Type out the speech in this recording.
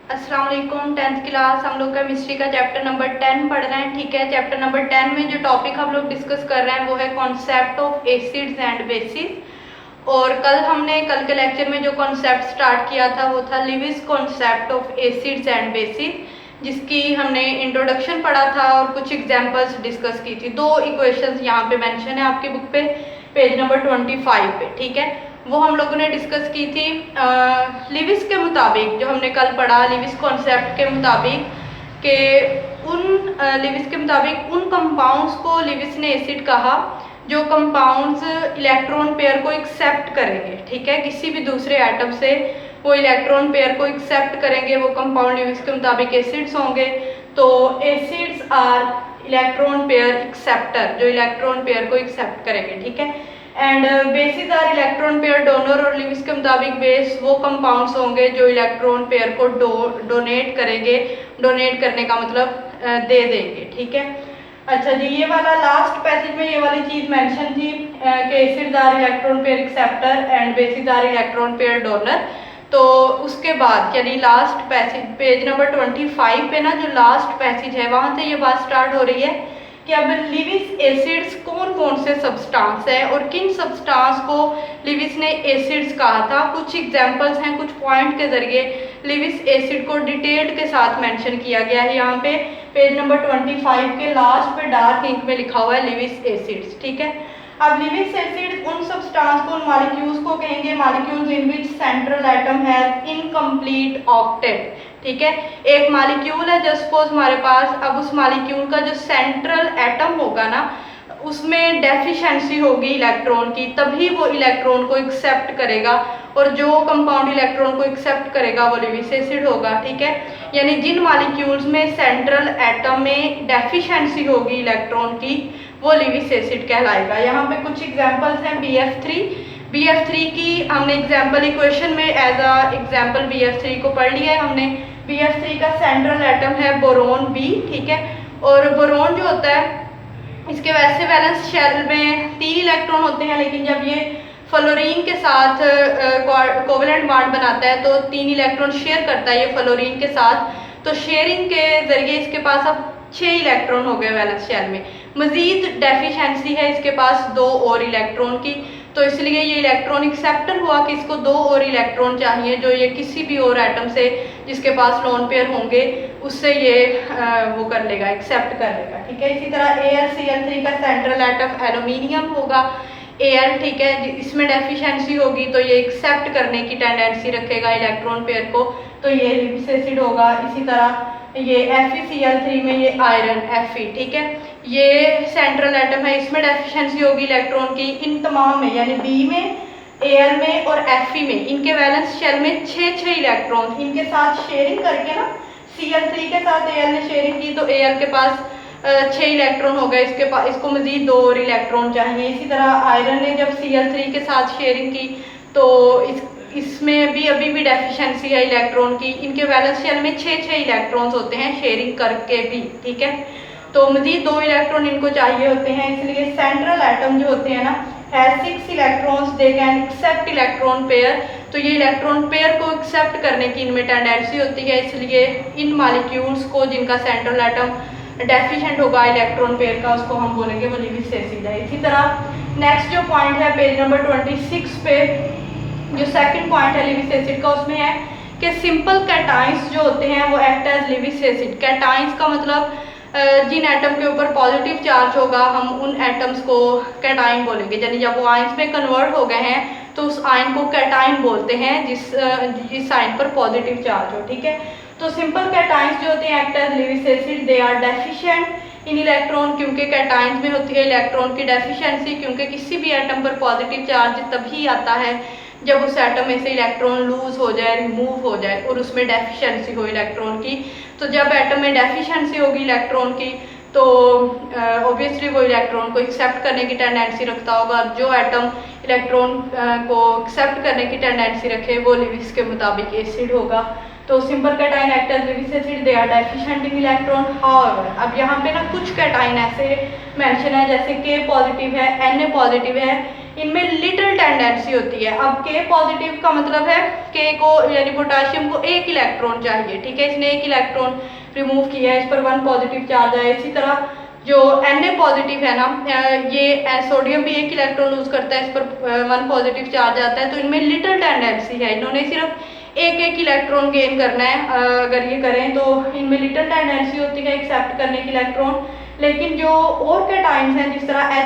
अस्सलाम वालेकुम। 10th class हम लोग केमिस्ट्री का चैप्टर नंबर 10 पढ़ रहे हैं। ठीक है, चैप्टर नंबर 10 में जो टॉपिक हम लोग डिस्कस कर रहे हैं वो है concept of acids and bases. और कल के लेक्चर में जो कॉन्सेप्ट स्टार्ट किया था वो था Lewis concept of acids and bases, जिसकी हमने इंट्रोडक्शन पढ़ा था और कुछ एग्जांपल्स डिस्कस की थी। दो इक्वेशंस यहाँ पे मेंशन है आपकी बुक पे, पेज नंबर 25 पे। ठीक है, वो हम लोगों ने डिस्कस की थी लिविस के मुताबिक। जो हमने कल पढ़ा लिविस कॉन्सेप्ट के मुताबिक कि लिविस के मुताबिक उन कंपाउंड्स को लिविस ने एसिड कहा जो कंपाउंड्स इलेक्ट्रॉन पेयर को एक्सेप्ट करेंगे। ठीक है, किसी भी दूसरे एटम से वो इलेक्ट्रॉन पेयर को एक्सेप्ट करेंगे, वो कंपाउंड लिविस के मुताबिक एसिड्स होंगे। तो acids are electron pair acceptor, जो इलेक्ट्रॉन पेयर को एक्सेप्ट करेंगे। ठीक है, and bases are electron pair donor, और लिविस के मुताबिक बेस वो कंपाउंड्स होंगे जो इलेक्ट्रॉन पेयर को डोनेट करेंगे। डोनेट करने का मतलब दे देंगे। ठीक है, अच्छा जी, ये वाला लास्ट पैसेज में ये वाली चीज मेंशन थी कि acids are electron pair acceptor and bases are electron pair donor. तो उसके बाद यानी लास्ट पैसेज पेज नंबर 25 पे ना, जो लास्ट पैसेज है वहां से ये बात स्टार्ट हो रही है कि अब लिविस एसिड्स कौन कौन से सब्सटेंस है और किन सब्सटेंस को लिविस ने एसिड्स कहा था। कुछ एग्जांपल्स हैं, कुछ पॉइंट के जरिए लिविस एसिड को डिटेल्ड के साथ मेंशन किया गया है। यहाँ पे पेज नंबर 25 के लास्ट पे डार्क इंक में लिखा हुआ है लिविस एसिड्स। ठीक है, अब लिविस एसिड उन सब्सटेंस को, उन मॉलिक्यूल्स को कहेंगे molecules in which central atom has incomplete octet. ठीक है, एक मॉलिक्यूल है जस्ट सपोज हमारे पास, अब उस मॉलिक्यूल का जो सेंट्रल एटम होगा ना उसमें डेफिशिएंसी होगी इलेक्ट्रॉन की, तभी वो इलेक्ट्रॉन को एक्सेप्ट करेगा, और जो कंपाउंड इलेक्ट्रॉन को एक्सेप्ट करेगा वो लिविस एसिड होगा। ठीक है, यानी जिन मॉलिक्यूल्स में सेंट्रल एटम में डेफिशिएंसी होगी इलेक्ट्रॉन की वो लिविस एसिड कहलाएगा। यहाँ पे कुछ एग्जांपल्स हैं। BF3 की हमने एग्जांपल इक्वेशन में एज अ एग्जांपल BF3 को पढ़ लिया है हमने। BF3 का सेंट्रल एटम है बोरोन B। ठीक है, और बोरोन जो होता है इसके वैसे वैलेंस शेल में 3 इलेक्ट्रॉन होते हैं, लेकिन जब ये फ्लोरीन के साथ कोवेलेंट बॉन्ड बनाता है तो 3 इलेक्ट्रॉन शेयर करता है ये फ्लोरीन के साथ। तो शेयरिंग के जरिए इसके पास अब 6 इलेक्ट्रॉन हो गए वैलेंस शेल में। मजीद डेफिशिएंसी है इसके पास 2 और इलेक्ट्रॉन की, तो इसलिए ये इलेक्ट्रॉन एक्सेप्टर हुआ कि इसको 2 और इलेक्ट्रॉन चाहिए, जो ये किसी भी और एटम से जिसके पास लोन पेयर होंगे उससे ये वो कर लेगा, एक्सेप्ट कर लेगा। ठीक है, इसी तरह AlCl3 का सेंट्रल एटम एल्यूमिनियम होगा Al। ठीक है, इसमें डेफिशिएंसी होगी तो ये एक्सेप्ट करने की टेंडेंसी रखेगा इलेक्ट्रॉन पेयर को, तो ये लिविस एसिड होगा। इसी तरह ये FeCl3 में ये आयरन Fe। ठीक है, ये सेंट्रल एटम है, इसमें डेफिशिएंसी होगी इलेक्ट्रॉन की। इन तमाम में यानी B में, Al में और Fe में इनके वैलेंस शेल में 6 इलेक्ट्रॉन इनके साथ शेयरिंग करके ना, Cl3 के साथ Al ने शेयरिंग की तो Al के पास 6 इलेक्ट्रॉन हो गए, इसके पास इसको मजीद 2 और इलेक्ट्रॉन चाहिए। इसी तरह आयरन ने जब Cl3 के साथ शेयरिंग की तो इसमें भी अभी भी डेफिशिएंसी है इलेक्ट्रॉन की। इनके वैलेंस शेल में 6 इलेक्ट्रॉन्स होते हैं शेयरिंग करके भी। ठीक है, तो मजीद 2 इलेक्ट्रॉन इनको चाहिए होते हैं, इसलिए सेंट्रल एटम जो होते हैं ना has 6 electrons, they can accept electron pair. तो ये इलेक्ट्रॉन पेयर को एक्सेप्ट करने की इनमें टेंडेंसी होती है, इसलिए इन मॉलिक्यूल्स को जिनका सेंट्रल एटम डेफिशिएंट होगा इलेक्ट्रॉन पेयर का उसको हम बोलेंगे वो लिविस एसिड है। इसी तरह नेक्स्ट जो पॉइंट है पेज नंबर 26 पे, जो सेकंड पॉइंट है लिविस एसिड का, उसमें है कि सिंपल कैटाइंस जो होते हैं वो act as Lewis acid. Cations का मतलब जिन एटम के ऊपर पॉजिटिव चार्ज होगा हम उन एटम्स को कैटाइन बोलेंगे, यानी जब वो आयंस में कन्वर्ट हो गए हैं तो उस आयन को कैटाइन बोलते हैं जिस आयन पर पॉजिटिव चार्ज हो। ठीक है, तो सिंपल कैटाइंस जो होते हैं act as Lewis acid, they are deficient in electron, क्योंकि कैटाइंस में होती है इलेक्ट्रॉन की डेफिशिएंसी, क्योंकि किसी भी एटम पर पॉजिटिव चार्ज तभी आता है जब उस एटम में से इलेक्ट्रॉन लूज हो जाए, रिमूव हो जाए और उसमें डेफिशिएंसी हो इलेक्ट्रॉन की। तो जब एटम में डेफिशिएंसी होगी इलेक्ट्रॉन की तो ऑब्वियसली वो इलेक्ट्रॉन को एक्सेप्ट करने की टेंडेंसी रखता होगा। जो एटम इलेक्ट्रॉन को एक्सेप्ट करने की टेंडेंसी रखे वो लिविस के मुताबिक एसिड होगा। तो simple cation act as Lewis acid, they are deficient in electron. However, अब यहाँ पे ना कुछ कैटाइन ऐसे मेंशन है जैसे K पॉजिटिव है, Na पॉजिटिव है, इनमें लिटिल टेंडेंसी होती है। अब के पॉजिटिव का मतलब है के को यानी पोटाशियम को एक इलेक्ट्रॉन चाहिए, ठीक है, इसने एक इलेक्ट्रॉन रिमूव किया है, इस पर 1 पॉजिटिव चार्ज है। इसी तरह जो Na पॉजिटिव है ना, ये सोडियम भी एक इलेक्ट्रॉन लूज करता है, इस पर 1 पॉजिटिव चार्ज आता है। तो इनमें लिटिल टेंडेंसी है, इन्होंने सिर्फ एक इलेक्ट्रॉन गेन करना है। अगर ये करें तो इनमें लिटिल टेंडेंसी होती है एक्सेप्ट करने की इलेक्ट्रॉन। लेकिन जो और कैटाइंस हैं जिस तरह H